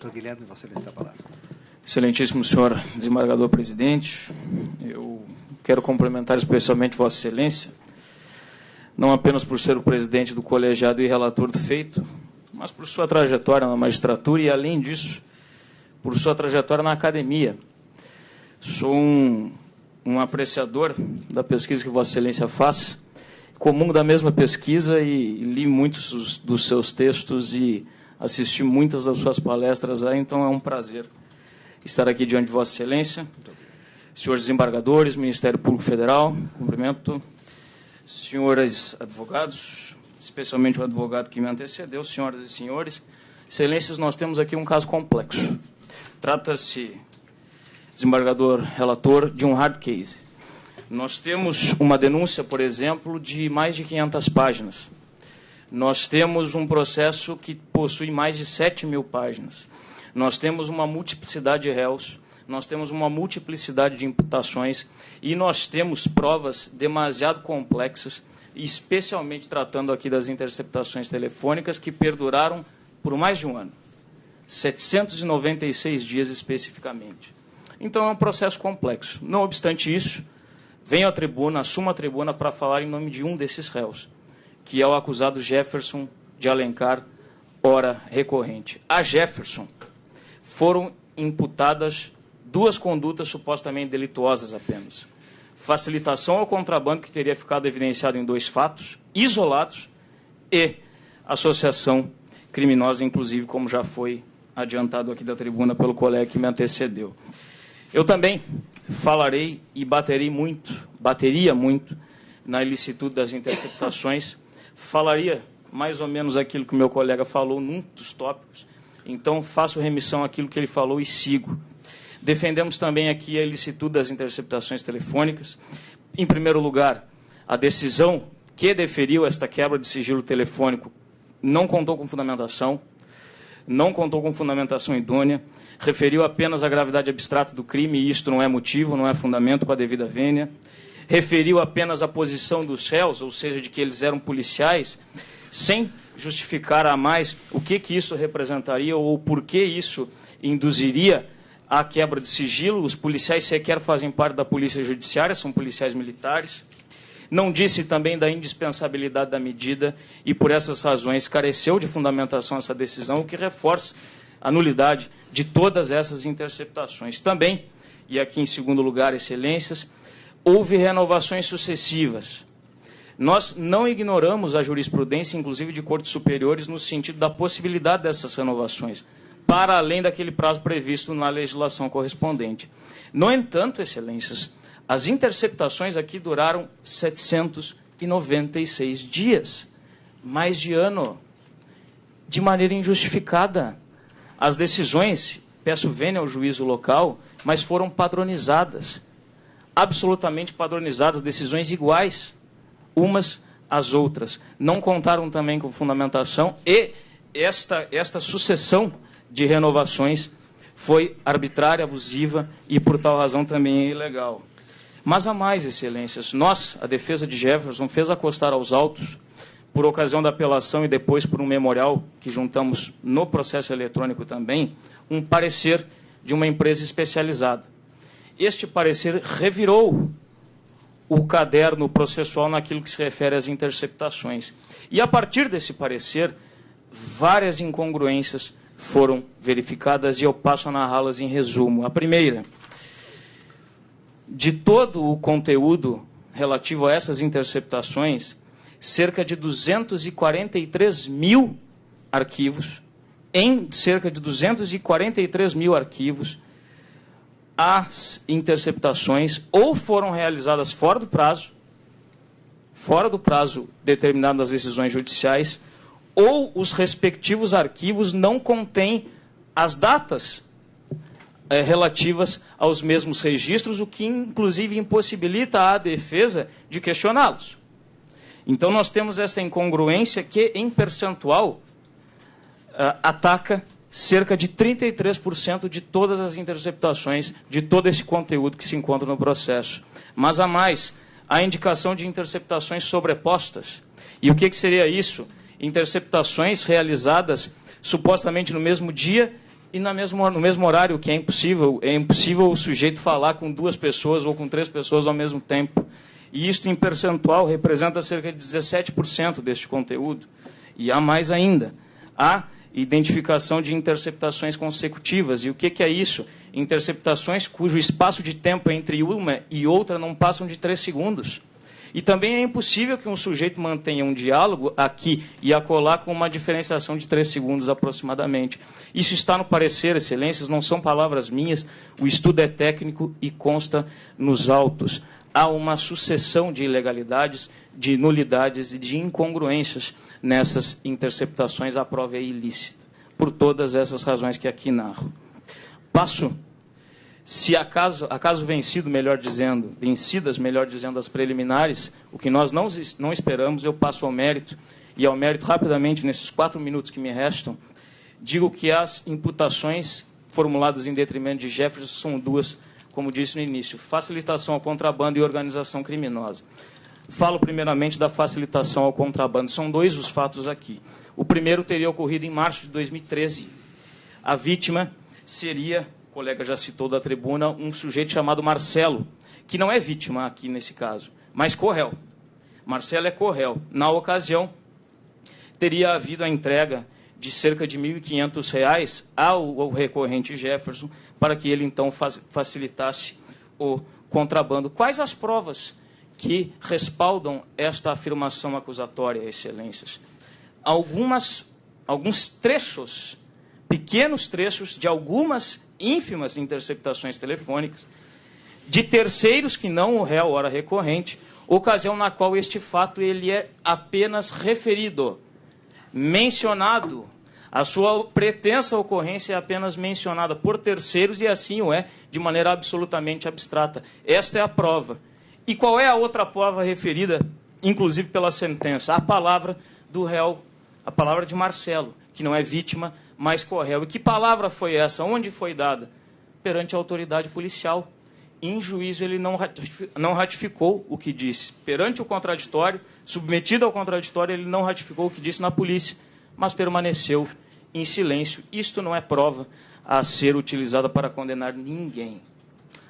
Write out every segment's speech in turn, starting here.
Doutor Guilherme, Vossa Excelência, a palavra. Excelentíssimo senhor desembargador-presidente, eu quero cumprimentar especialmente Vossa Excelência, não apenas por ser o presidente do colegiado e relator do feito, mas por sua trajetória na magistratura e, além disso, por sua trajetória na academia. Sou um apreciador da pesquisa que Vossa Excelência faz, comungo da mesma pesquisa e li muitos dos seus textos e assisti muitas das suas palestras, então é um prazer estar aqui diante de Vossa Excelência. Senhores desembargadores, Ministério Público Federal, cumprimento. Senhores advogados, especialmente o advogado que me antecedeu, senhoras e senhores, Excelências, nós temos aqui um caso complexo. Trata-se, desembargador relator, de um hard case. Nós temos uma denúncia, por exemplo, de mais de 500 páginas. Nós temos um processo que possui mais de 7.000 páginas. Nós temos uma multiplicidade de réus, nós temos uma multiplicidade de imputações e nós temos provas demasiado complexas, especialmente tratando aqui das interceptações telefônicas que perduraram por mais de um ano, 796 dias especificamente. Então é um processo complexo. Não obstante isso, venho à tribuna, assumo a tribuna para falar em nome de um desses réus, que é o acusado Jefferson de Alencar, ora recorrente. A Jefferson foram imputadas 2 condutas supostamente delituosas apenas. Facilitação ao contrabando, que teria ficado evidenciado em 2 fatos isolados, e associação criminosa, inclusive, como já foi adiantado aqui da tribuna pelo colega que me antecedeu. Eu também falarei e bateria muito na ilicitude das interceptações, falaria mais ou menos aquilo que o meu colega falou num dos tópicos, então faço remissão àquilo que ele falou e sigo. Defendemos também aqui a ilicitude das interceptações telefônicas. Em primeiro lugar, a decisão que deferiu esta quebra de sigilo telefônico não contou com fundamentação, não contou com fundamentação idônea, referiu apenas a gravidade abstrata do crime, e isto não é motivo, não é fundamento com a devida vênia, referiu apenas a posição dos réus, ou seja, de que eles eram policiais, sem justificar a mais o que isso representaria ou por que isso induziria à quebra de sigilo. Os policiais sequer fazem parte da polícia judiciária, são policiais militares. Não disse também da indispensabilidade da medida e, por essas razões, careceu de fundamentação essa decisão, o que reforça a nulidade de todas essas interceptações. Também, e aqui em segundo lugar, Excelências, houve renovações sucessivas. Nós não ignoramos a jurisprudência, inclusive de cortes superiores, no sentido da possibilidade dessas renovações, para além daquele prazo previsto na legislação correspondente. No entanto, Excelências, as interceptações aqui duraram 796 dias, mais de ano, de maneira injustificada. As decisões, peço vênia ao juízo local, mas foram padronizadas, absolutamente padronizadas, decisões iguais, umas às outras. Não contaram também com fundamentação e esta sucessão de renovações foi arbitrária, abusiva e, por tal razão, também é ilegal. Mas há mais, Excelências. Nós, a defesa de Jefferson, fez acostar aos autos, por ocasião da apelação e depois por um memorial que juntamos no processo eletrônico também, um parecer de uma empresa especializada. Este parecer revirou o caderno processual naquilo que se refere às interceptações. E, a partir desse parecer, várias incongruências foram verificadas e eu passo a narrá-las em resumo. A primeira, de todo o conteúdo relativo a essas interceptações, cerca de 243 mil arquivos, em cerca de 243 mil arquivos, as interceptações ou foram realizadas fora do prazo determinado nas decisões judiciais, ou os respectivos arquivos não contêm as datas relativas aos mesmos registros, o que, inclusive, impossibilita a defesa de questioná-los. Então, nós temos essa incongruência que, em percentual, ataca cerca de 33% de todas as interceptações, de todo esse conteúdo que se encontra no processo. Mas, há mais, a indicação de interceptações sobrepostas. E o que seria isso? Interceptações realizadas supostamente no mesmo dia E no mesmo horário, que é impossível o sujeito falar com 2 pessoas ou com 3 pessoas ao mesmo tempo. E isto, em percentual, representa cerca de 17% deste conteúdo. E há mais ainda. Há identificação de interceptações consecutivas. E o que é isso? Interceptações cujo espaço de tempo entre uma e outra não passam de 3 segundos. E também é impossível que um sujeito mantenha um diálogo aqui e acolá com uma diferenciação de 3 segundos aproximadamente. Isso está no parecer, excelências, não são palavras minhas, o estudo é técnico e consta nos autos. Há uma sucessão de ilegalidades, de nulidades e de incongruências nessas interceptações, a prova é ilícita, por todas essas razões que aqui narro. Passo, se acaso vencidas, melhor dizendo, as preliminares, o que nós não esperamos, eu passo ao mérito, e ao mérito rapidamente, nesses 4 minutos que me restam, digo que as imputações formuladas em detrimento de Jefferson são 2, como disse no início, facilitação ao contrabando e organização criminosa. Falo primeiramente da facilitação ao contrabando. São 2 os fatos aqui. O primeiro teria ocorrido em março de 2013. A vítima seria, o colega já citou da tribuna, um sujeito chamado Marcelo, que não é vítima aqui nesse caso, mas corréu. Marcelo é corréu. Na ocasião, teria havido a entrega de cerca de R$ 1.500 ao recorrente Jefferson, para que ele, então, facilitasse o contrabando. Quais as provas que respaldam esta afirmação acusatória, excelências? Alguns trechos, pequenos trechos de algumas ínfimas interceptações telefônicas de terceiros que não o réu, ora recorrente, ocasião na qual este fato ele é apenas referido, mencionado. A sua pretensa ocorrência é apenas mencionada por terceiros e assim o é de maneira absolutamente abstrata. Esta é a prova. E qual é a outra prova referida, inclusive pela sentença? A palavra do réu, a palavra de Marcelo, que não é vítima, mas corréu. E que palavra foi essa? Onde foi dada? Perante a autoridade policial. Em juízo, ele não ratificou o que disse. Perante o contraditório, submetido ao contraditório, ele não ratificou o que disse na polícia, mas permaneceu em silêncio. Isto não é prova a ser utilizada para condenar ninguém.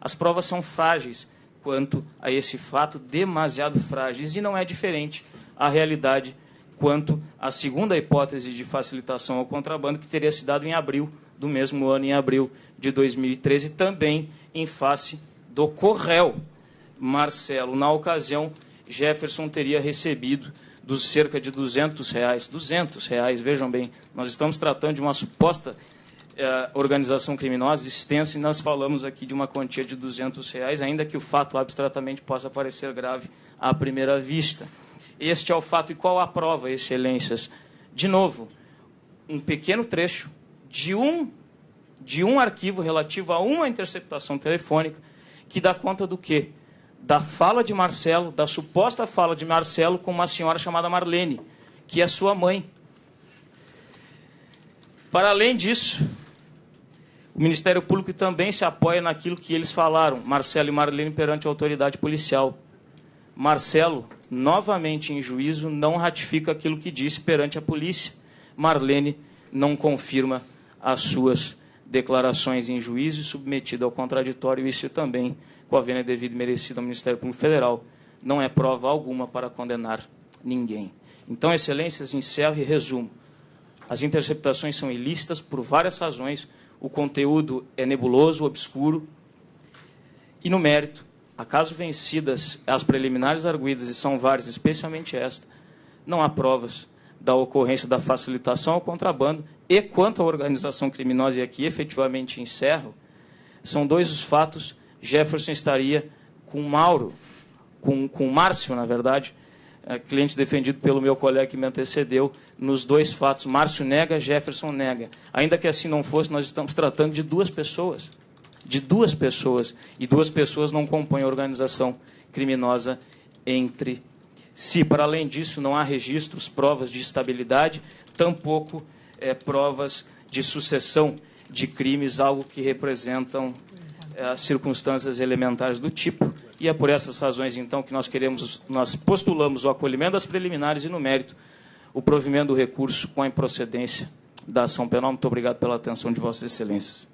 As provas são frágeis quanto a esse fato, demasiado frágeis, e não é diferente a realidade quanto à segunda hipótese de facilitação ao contrabando, que teria se dado em abril do mesmo ano, em abril de 2013, também em face do corréu Marcelo. Na ocasião, Jefferson teria recebido dos cerca de R$ 200, vejam bem, nós estamos tratando de uma suposta organização criminosa extensa e nós falamos aqui de uma quantia de R$ 200, ainda que o fato abstratamente possa parecer grave à primeira vista. Este é o fato. E qual a prova, excelências? De novo, um pequeno trecho de um arquivo relativo a uma interceptação telefônica que dá conta do quê? Da fala de Marcelo, da suposta fala de Marcelo com uma senhora chamada Marlene, que é sua mãe. Para além disso, o Ministério Público também se apoia naquilo que eles falaram, Marcelo e Marlene, perante a autoridade policial. Marcelo, novamente em juízo, não ratifica aquilo que disse perante a polícia. Marlene não confirma as suas declarações em juízo e submetida ao contraditório, isso também, com a vênia devida e merecida ao Ministério Público Federal, não é prova alguma para condenar ninguém. Então, excelências, encerro e resumo. As interceptações são ilícitas por várias razões, o conteúdo é nebuloso, obscuro, e no mérito, acaso vencidas as preliminares arguidas, e são várias, especialmente esta, não há provas da ocorrência da facilitação ao contrabando, e quanto à organização criminosa, e aqui efetivamente encerro, são 2 os fatos. Jefferson estaria com Mauro, com Márcio, na verdade, cliente defendido pelo meu colega que me antecedeu, nos 2 fatos. Márcio nega, Jefferson nega. Ainda que assim não fosse, nós estamos tratando de 2 pessoas. De 2 pessoas. E 2 pessoas não compõem organização criminosa entre si. Para além disso, não há registros, provas de estabilidade, tampouco provas de sucessão de crimes, algo que representam circunstâncias elementares do tipo. E é por essas razões, então, que nós postulamos o acolhimento das preliminares e, no mérito, o provimento do recurso com a improcedência da ação penal. Muito obrigado pela atenção de Vossas Excelências.